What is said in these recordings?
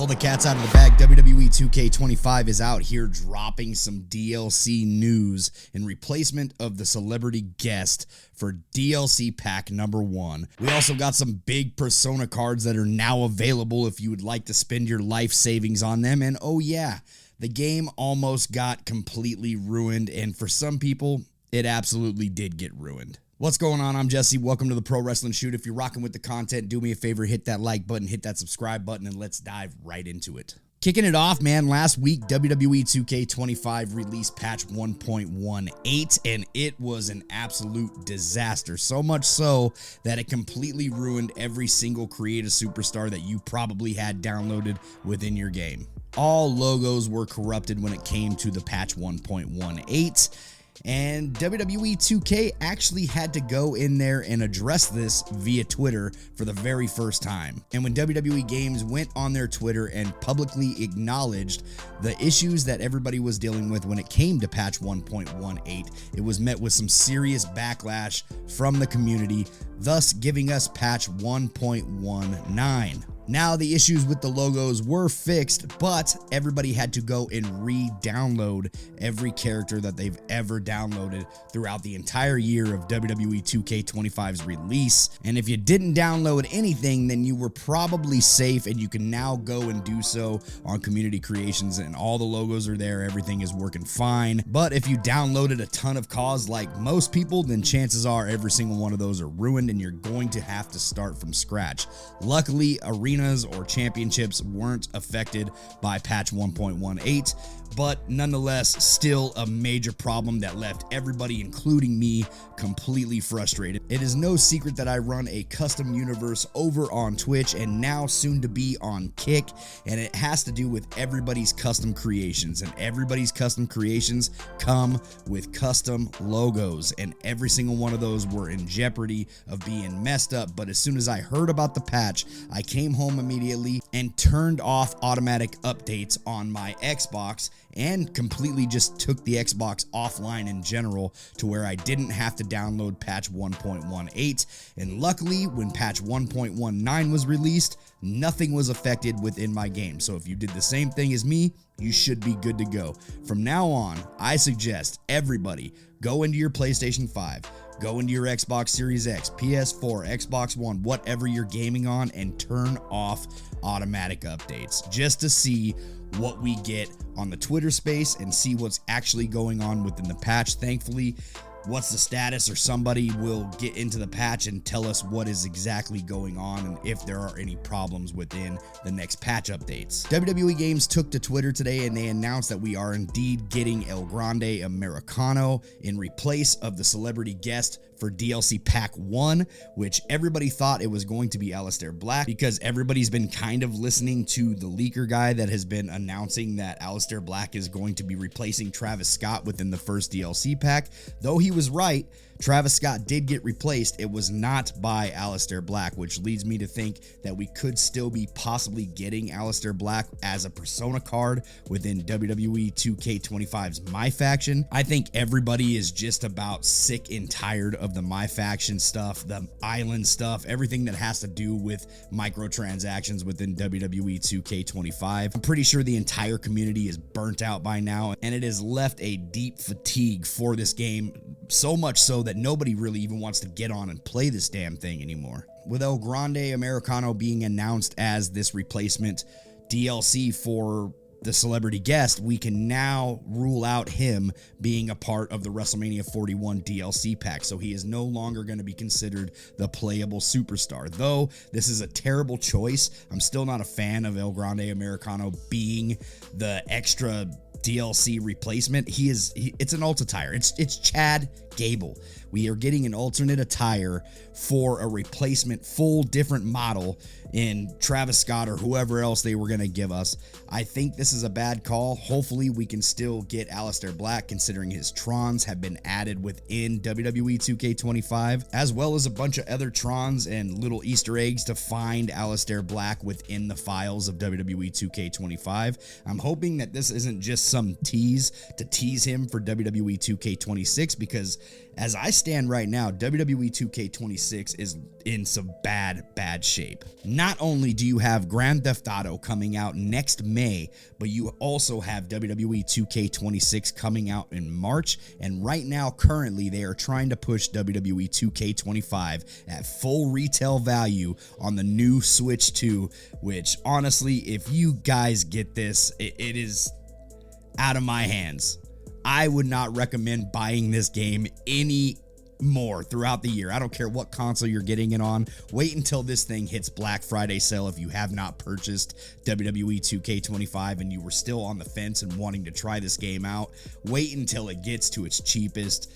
Pull the cat's out of the bag. WWE 2K25 is out here dropping some DLC news in replacement of the celebrity guest for DLC pack number 1. We also got some big Persona cards that are now available if you would like to spend your life savings on them. And oh yeah, the game almost got completely ruined, and for some people, it absolutely did get ruined. What's going on? I'm Jesse. Welcome to the Pro Wrestling Shoot. If you're rocking with the content, do me a favor, hit that like button, hit that subscribe button, and let's dive right into it. Kicking it off, man, last week, WWE 2K25 released patch 1.18, and it was an absolute disaster. So much so that it completely ruined every single creative superstar that you probably had downloaded within your game. All logos were corrupted when it came to the patch 1.18. And WWE 2K actually had to go in there and address this via Twitter for the very first time. And when WWE Games went on their Twitter and publicly acknowledged the issues that everybody was dealing with when it came to patch 1.18, it was met with some serious backlash from the community, thus giving us patch 1.19. Now, the issues with the logos were fixed, but everybody had to go and re-download every character that they've ever downloaded throughout the entire year of WWE 2K25's release. And if you didn't download anything, then you were probably safe, and you can now go and do so on community creations, and all the logos are there. Everything is working fine. But if you downloaded a ton of COS like most people, then chances are every single one of those are ruined, and you're going to have to start from scratch. Luckily, arenas or championships weren't affected by patch 1.18, but nonetheless still a major problem that left everybody, including me, completely frustrated. It is no secret that I run a custom universe over on Twitch and now soon to be on Kick, and it has to do with everybody's custom creations, and everybody's custom creations come with custom logos, and every single one of those were in jeopardy of being messed up. But as soon as I heard about the patch, I came home immediately and turned off automatic updates on my Xbox and completely just took the Xbox offline in general to where I didn't have to download patch 1.18. And luckily, when patch 1.19 was released, nothing was affected within my game. So if you did the same thing as me, you should be good to go. From now on, I suggest everybody go into your PlayStation 5, go into your Xbox Series X, PS4, Xbox One, whatever you're gaming on, and turn off automatic updates just to see what we get on the Twitter space and see what's actually going on within the patch. Thankfully, what's the status, or somebody will get into the patch and tell us what is exactly going on and if there are any problems within the next patch updates. WWE Games took to Twitter today and they announced that we are indeed getting El Grande Americano in replace of the celebrity guest for DLC Pack 1, which everybody thought it was going to be Aleister Black, because everybody's been kind of listening to the leaker guy that has been announcing that Aleister Black is going to be replacing Travis Scott within the first DLC pack. Though he was right, Travis Scott did get replaced. It was not by Aleister Black, which leads me to think that we could still be possibly getting Aleister Black as a Persona card within WWE 2K25's myfaction. I think everybody is just about sick and tired of the myfaction stuff, the island stuff, everything that has to do with microtransactions within WWE 2K25. I'm pretty sure the entire community is burnt out by now, and it has left a deep fatigue for this game, so much so that nobody really even wants to get on and play this damn thing anymore. With El Grande Americano being announced as this replacement DLC for the celebrity guest, we can now rule out him being a part of the WrestleMania 41 DLC pack. So he is no longer going to be considered the playable superstar. Though this is a terrible choice, I'm still not a fan of El Grande Americano being the extra DLC replacement. It's an alt attire. It's Chad Gable. We are getting an alternate attire for a replacement, full different model in Travis Scott or whoever else they were going to give us. I think this is a bad call. Hopefully we can still get Aleister Black, considering his Trons have been added within WWE 2K25, as well as a bunch of other Trons and little Easter eggs to find Aleister Black within the files of WWE 2K25. I'm hoping that this isn't just some tease to tease him for WWE 2K26, because as I stand right now, WWE 2K26 is in some bad shape. Not only do you have Grand Theft Auto coming out next May, but you also have WWE 2K26 coming out in March, and right now, currently, they are trying to push WWE 2K25 at full retail value on the new Switch 2, which honestly, if you guys get this, it is out of my hands. I would not recommend buying this game any more throughout the year. I don't care what console you're getting it on. Wait until this thing hits Black Friday sale if you have not purchased WWE 2K25 and you were still on the fence and wanting to try this game out. Wait until it gets to its cheapest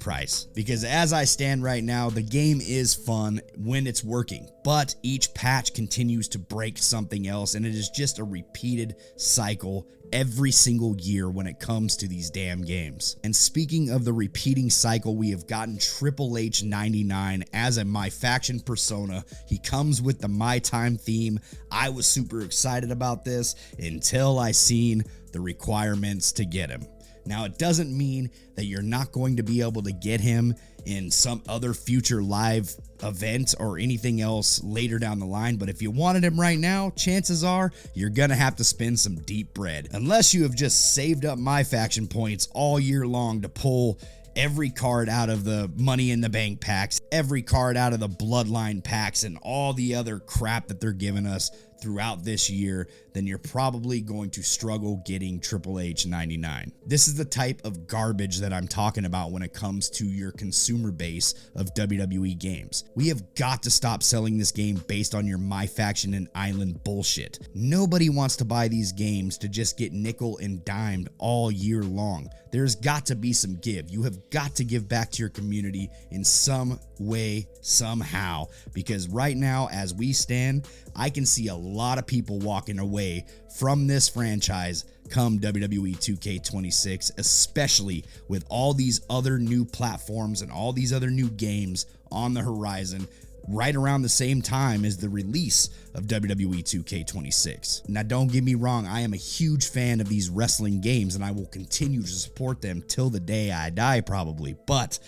price, because as I stand right now, the game is fun when it's working, but each patch continues to break something else, and it is just a repeated cycle every single year when it comes to these damn games. And speaking of the repeating cycle, we have gotten Triple H 99 as a myfaction persona. He comes with the My Time theme. I was super excited about this until I seen the requirements to get him. Now, it doesn't mean that you're not going to be able to get him in some other future live event or anything else later down the line, but if you wanted him right now, chances are you're gonna have to spend some deep bread. Unless you have just saved up myfaction points all year long to pull every card out of the Money in the Bank packs, every card out of the Bloodline packs, and all the other crap that they're giving us throughout this year, then you're probably going to struggle getting Triple H 99. This is the type of garbage that I'm talking about when it comes to your consumer base of WWE games. We have got to stop selling this game based on your myfaction and island bullshit. Nobody wants to buy these games to just get nickel and dimed all year long. There's got to be some give. You have got to give back to your community in some way, somehow, because right now, as we stand, I can see a lot of people walking away from this franchise come WWE 2K26, especially with all these other new platforms and all these other new games on the horizon right around the same time as the release of WWE 2K26. Now, don't get me wrong, I am a huge fan of these wrestling games and I will continue to support them till the day I die probably, but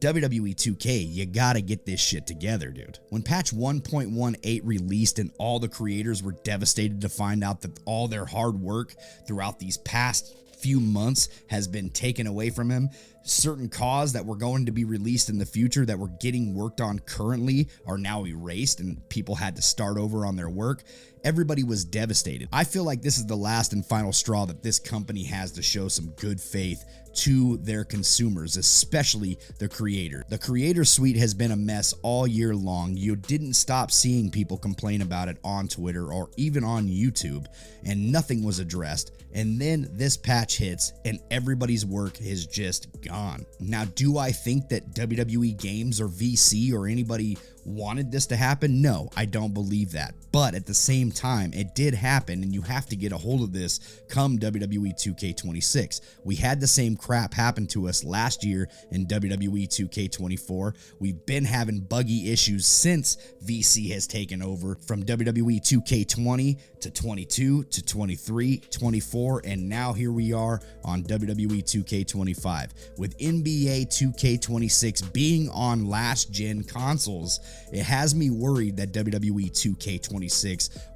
WWE 2K, you gotta get this shit together, dude. When patch 1.18 released and all the creators were devastated to find out that all their hard work throughout these past few months has been taken away from him, certain cause that were going to be released in the future that were getting worked on currently are now erased and people had to start over on their work, everybody was devastated. I feel like this is the last and final straw that this company has to show some good faith to their consumers, especially the creator. The creator suite has been a mess all year long. You didn't stop seeing people complain about it on Twitter or even on YouTube, and nothing was addressed. And then this patch hits and everybody's work is just gone. Now, do I think that WWE Games or VC or anybody wanted this to happen? No, I don't believe that. But at the same time, it did happen, and you have to get a hold of this come WWE 2K26. We had the same crap happen to us last year in WWE 2K24. We've been having buggy issues since VC has taken over, from WWE 2K20 to 22 to 23, 24, and now here we are on WWE 2K25. With NBA 2K26 being on last gen consoles, it has me worried that WWE 2K26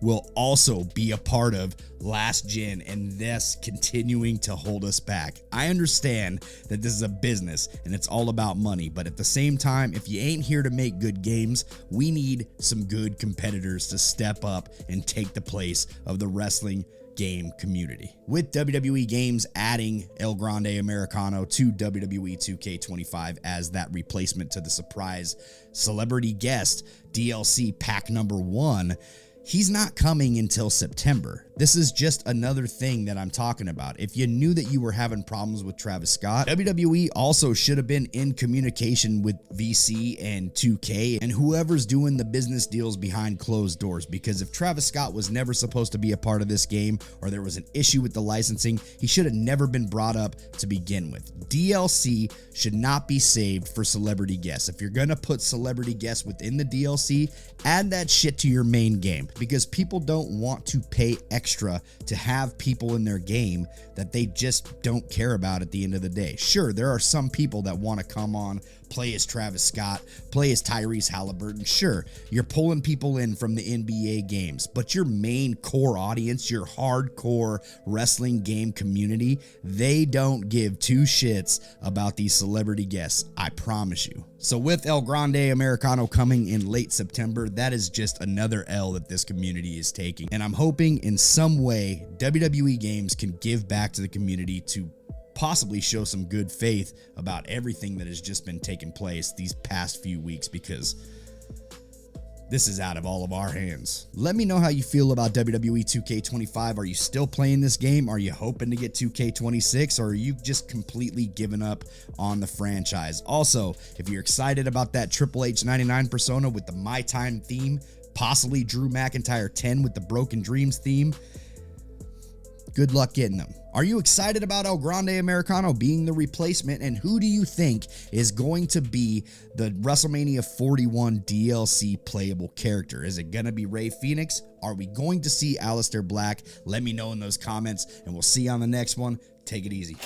will also be a part of last gen and thus continuing to hold us back. I understand that this is a business and it's all about money, but at the same time, if you ain't here to make good games, we need some good competitors to step up and take the place of the wrestling game community. With WWE Games adding El Grande Americano to WWE 2K25 as that replacement to the surprise celebrity guest DLC pack number 1, he's not coming until September. This is just another thing that I'm talking about. If you knew that you were having problems with Travis Scott, WWE also should have been in communication with VC and 2K and whoever's doing the business deals behind closed doors, because if Travis Scott was never supposed to be a part of this game or there was an issue with the licensing, he should have never been brought up to begin with. DLC should not be saved for celebrity guests. If you're gonna put celebrity guests within the DLC, add that shit to your main game. because people don't want to pay extra to have people in their game that they just don't care about at the end of the day. Sure, there are some people that want to come on, play as Travis Scott, play as Tyrese Halliburton. Sure, you're pulling people in from the NBA games, but your main core audience, your hardcore wrestling game community, they don't give two shits about these celebrity guests, I promise you. So with El Grande Americano coming in late September, that is just another L that this community is taking. And I'm hoping in some way WWE Games can give back to the community to possibly show some good faith about everything that has just been taking place these past few weeks, because this is out of all of our hands. Let me know how you feel about WWE 2K25. Are you still playing this game? Are you hoping to get 2K26? Or are you just completely giving up on the franchise? Also, if you're excited about that Triple H 99 persona with the My Time theme, possibly Drew McIntyre 10 with the Broken Dreams theme, good luck getting them. Are you excited about El Grande Americano being the replacement? And who do you think is going to be the WrestleMania 41 DLC playable character? Is it going to be Rey Fenix? Are we going to see Aleister Black? Let me know in those comments, and we'll see you on the next one. Take it easy.